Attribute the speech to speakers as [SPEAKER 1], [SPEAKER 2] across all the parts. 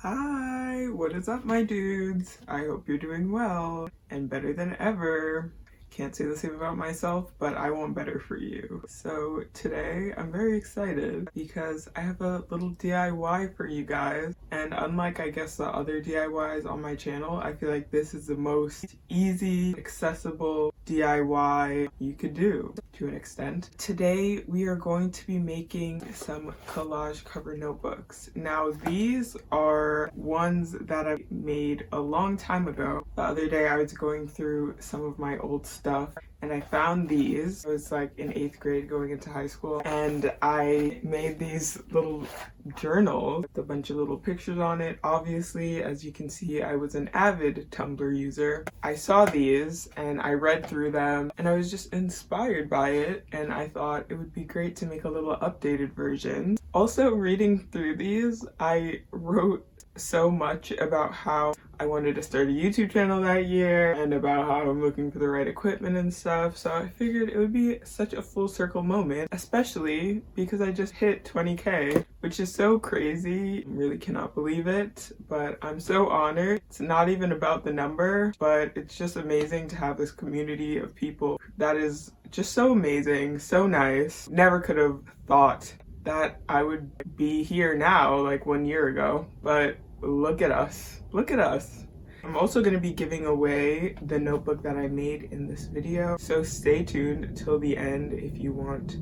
[SPEAKER 1] Hi, what is up, my dudes? I hope you're doing well and better than ever. Can't say the same about myself, but I want better for you. So today I'm very excited because I have a little DIY for you guys. And unlike, I guess, the other DIYs on my channel, I feel like this is the most easy, accessible DIY you could do to an extent. Today we are going to be making some collage cover notebooks. Now these are ones that I made a long time ago. The other day I was going through some of my old stuff and I found these. I was like in 8th grade going into high school, and I made these little journals with a bunch of little pictures on it. Obviously, as you can see, I was an avid Tumblr user. I saw these and I read through them and I was just inspired by it, and I thought it would be great to make a little updated version. Also, reading through these, I wrote so much about how I wanted to start a YouTube channel that year and about how I'm looking for the right equipment and stuff. So I figured it would be such a full circle moment, especially because I just hit 20K, which is so crazy. I really cannot believe it, but I'm so honored. It's not even about the number, but it's just amazing to have this community of people that is just so amazing, so nice. Never could have thought that I would be here now like 1 year ago, but look at us. Look at us. I'm also going to be giving away the notebook that I made in this video, so stay tuned till the end if you want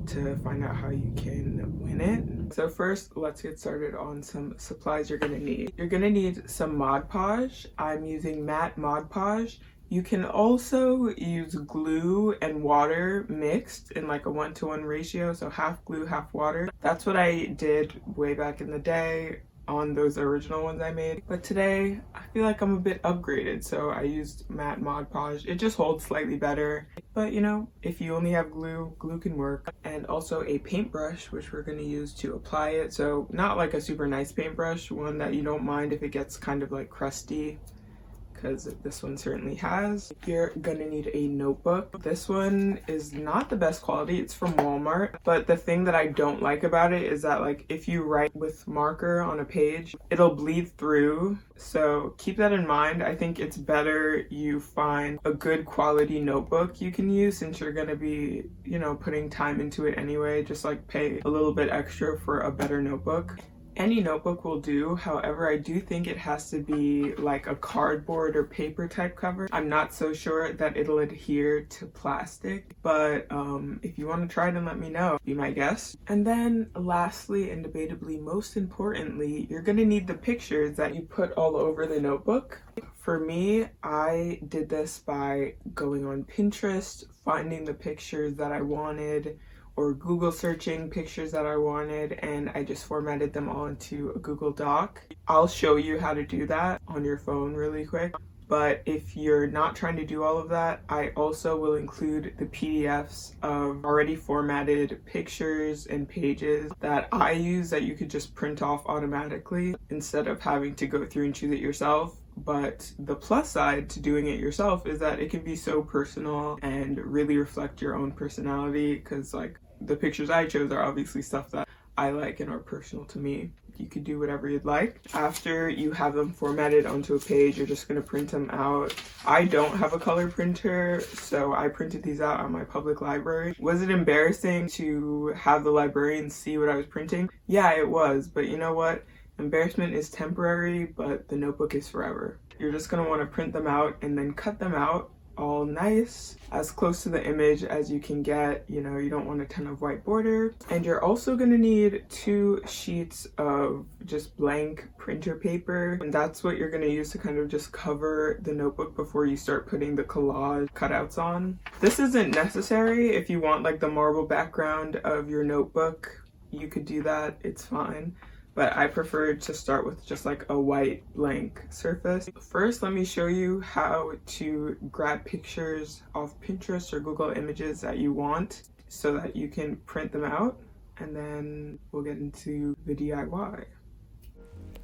[SPEAKER 1] to find out how you can win it. So first, let's get started on some supplies you're going to need. You're going to need some Mod Podge. I'm using matte Mod Podge. You can also use glue and water mixed in like a 1-to-1 ratio, so half glue, half water. That's what I did way back in the day on those original ones I made. But today, I feel like I'm a bit upgraded, so I used matte Mod Podge. It just holds slightly better. But you know, if you only have glue, glue can work. And also a paintbrush, which we're gonna use to apply it. So not like a super nice paintbrush, one that you don't mind if it gets kind of like crusty, because this one certainly has. You're gonna need a notebook. This one is not the best quality, it's from Walmart, but the thing that I don't like about it is that like if you write with marker on a page, it'll bleed through, so keep that in mind. I think it's better you find a good quality notebook you can use, since you're gonna be, you know, putting time into it anyway. Just like pay a little bit extra for a better notebook. Any notebook will do, however, I do think it has to be like a cardboard or paper type cover. I'm not so sure that it'll adhere to plastic, but if you want to try it, then let me know. Be my guest. And then lastly, and debatably most importantly, you're gonna need the pictures that you put all over the notebook. For me, I did this by going on Pinterest, finding the pictures that I wanted, or Google searching pictures that I wanted, and I just formatted them all into a Google Doc. I'll show you how to do that on your phone really quick. But if you're not trying to do all of that, I also will include the PDFs of already formatted pictures and pages that I use that you could just print off automatically instead of having to go through and choose it yourself. But the plus side to doing it yourself is that it can be so personal and really reflect your own personality, because like the pictures I chose are obviously stuff that I like and are personal to me. You could do whatever you'd like. After you have them formatted onto a page, you're just going to print them out. I don't have a color printer, so I printed these out on my public library. Was it embarrassing to have the librarians see what I was printing? Yeah, it was, but you know what? Embarrassment is temporary, but the notebook is forever. You're just going to want to print them out and then cut them out all nice, as close to the image as you can get. You know, you don't want a ton of white border. And you're also going to need 2 sheets of just blank printer paper, and that's what you're going to use to kind of just cover the notebook before you start putting the collage cutouts on. This isn't necessary. If you want like the marble background of your notebook, you could do that, it's fine. But I prefer to start with just like a white blank surface. First, let me show you how to grab pictures off Pinterest or Google Images that you want so that you can print them out, and then we'll get into the DIY.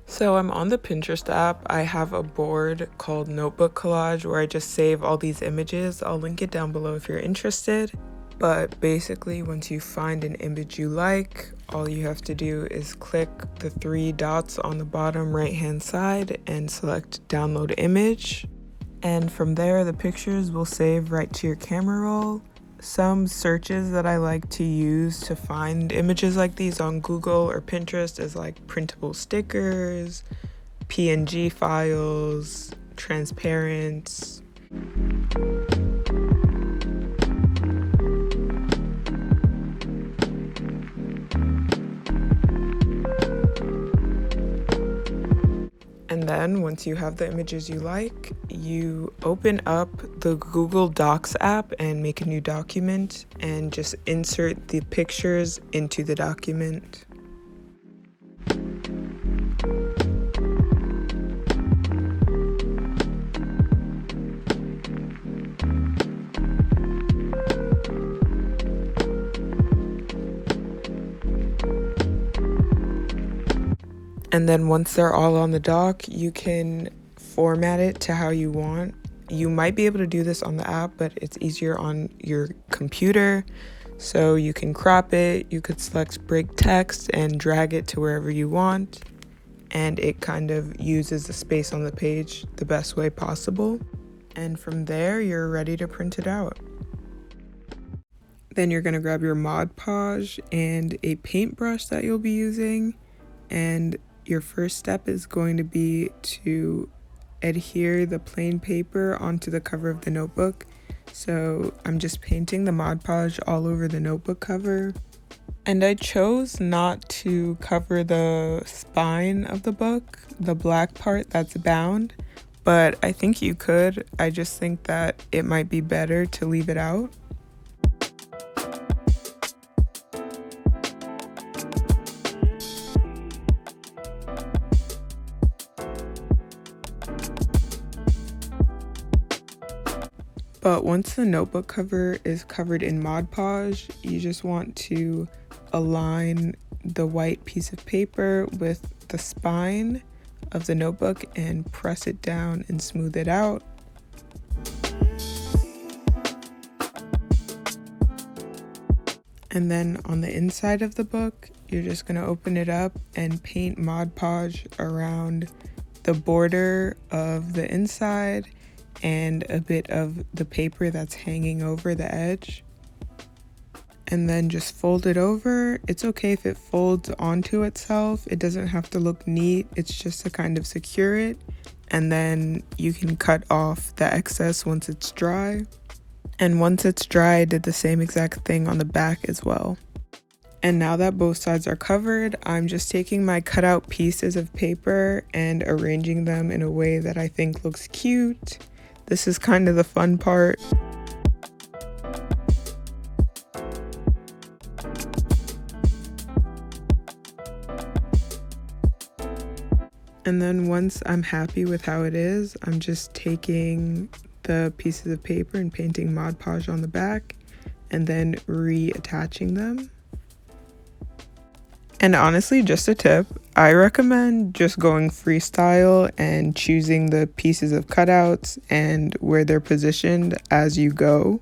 [SPEAKER 1] So I'm on the Pinterest app. I have a board called Notebook Collage where I just save all these images. I'll link it down below if you're interested. But basically, once you find an image you like, all you have to do is click the 3 dots on the bottom right hand side and select download image. And from there, the pictures will save right to your camera roll. Some searches that I like to use to find images like these on Google or Pinterest is like printable stickers, PNG files, transparents. And then once you have the images you like, you open up the Google Docs app and make a new document and just insert the pictures into the document. And then once they're all on the doc, you can format it to how you want. You might be able to do this on the app, but it's easier on your computer. So you can crop it, you could select break text and drag it to wherever you want. And it kind of uses the space on the page the best way possible. And from there, you're ready to print it out. Then you're gonna grab your Mod Podge and a paintbrush that you'll be using. And your first step is going to be to adhere the plain paper onto the cover of the notebook. So I'm just painting the Mod Podge all over the notebook cover. And I chose not to cover the spine of the book, the black part that's bound, but I think you could. I just think that it might be better to leave it out. But once the notebook cover is covered in Mod Podge, you just want to align the white piece of paper with the spine of the notebook and press it down and smooth it out. And then on the inside of the book, you're just going to open it up and paint Mod Podge around the border of the inside and a bit of the paper that's hanging over the edge. And then just fold it over. It's okay if it folds onto itself. It doesn't have to look neat. It's just to kind of secure it. And then you can cut off the excess once it's dry. And once it's dry, I did the same exact thing on the back as well. And now that both sides are covered, I'm just taking my cutout pieces of paper and arranging them in a way that I think looks cute. This is kind of the fun part. And then once I'm happy with how it is, I'm just taking the pieces of paper and painting Mod Podge on the back and then reattaching them. And honestly, just a tip, I recommend just going freestyle and choosing the pieces of cutouts and where they're positioned as you go.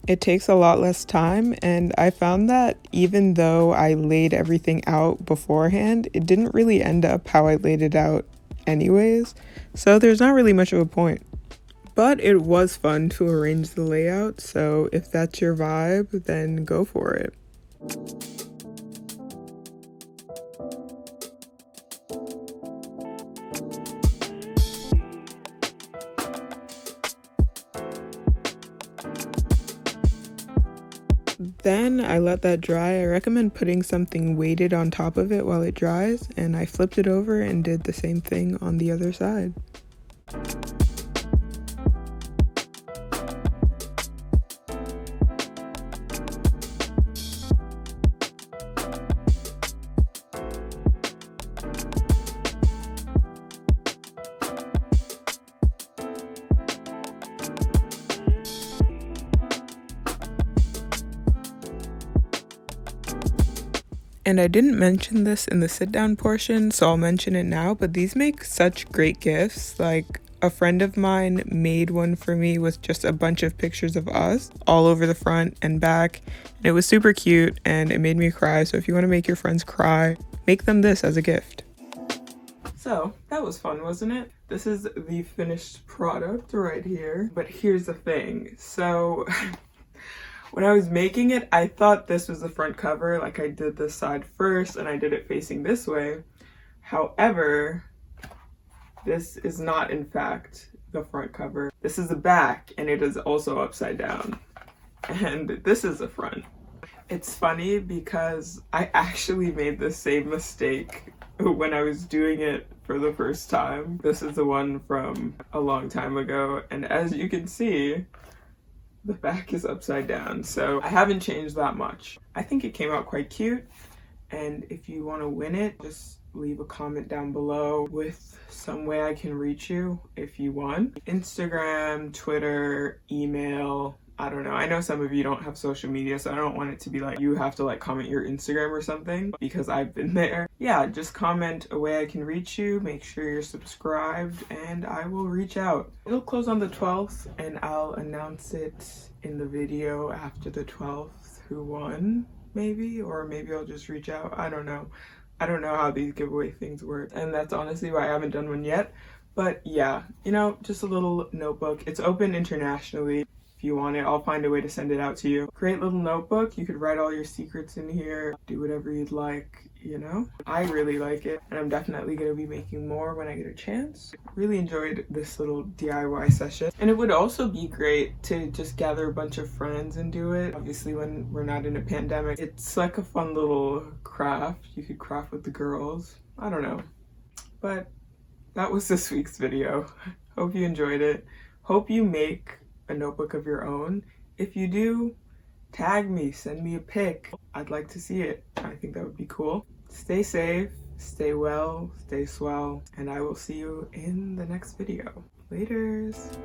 [SPEAKER 1] It takes a lot less time, and I found that even though I laid everything out beforehand, it didn't really end up how I laid it out anyways, so there's not really much of a point. But it was fun to arrange the layout, so if that's your vibe, then go for it. Then I let that dry. I recommend putting something weighted on top of it while it dries, and I flipped it over and did the same thing on the other side. And I didn't mention this in the sit down portion, so I'll mention it now, but these make such great gifts. Like, A friend of mine made one for me with just a bunch of pictures of us all over the front and back. And it was super cute and it made me cry. So if you want to make your friends cry, make them this as a gift. So that was fun, wasn't it? This is the finished product right here. But here's the thing. So when I was making it, I thought this was the front cover. Like I did this side first and I did it facing this way. However, this is not in fact the front cover. This is the back and it is also upside down. And this is the front. It's funny because I actually made the same mistake when I was doing it for the first time. This is the one from a long time ago, and as you can see, the back is upside down, so I haven't changed that much. I think it came out quite cute, and if you want to win it, just leave a comment down below with some way I can reach you if you want. Instagram, Twitter, email, I don't know. I know some of you don't have social media, so I don't want it to be like you have to like comment your Instagram or something because I've been there. Yeah, just comment a way I can reach you. Make sure you're subscribed and I will reach out. It'll close on the 12th and I'll announce it in the video after the 12th who won, maybe, or maybe I'll just reach out. I don't know. I don't know how these giveaway things work, and that's honestly why I haven't done one yet. But yeah, you know, just a little notebook. It's open internationally. If you want it, I'll find a way to send it out to you. Great little notebook. You could write all your secrets in here, do whatever you'd like, you know? I really like it, and I'm definitely gonna be making more when I get a chance. Really enjoyed this little DIY session. And it would also be great to just gather a bunch of friends and do it. Obviously, when we're not in a pandemic, it's like a fun little craft. You could craft with the girls. I don't know. But that was this week's video. Hope you enjoyed it. Hope you make a notebook of your own. If you do, tag me, send me a pic. I'd like to see it. I think that would be cool. Stay safe, stay well, stay swell, and I will see you in the next video. Laters.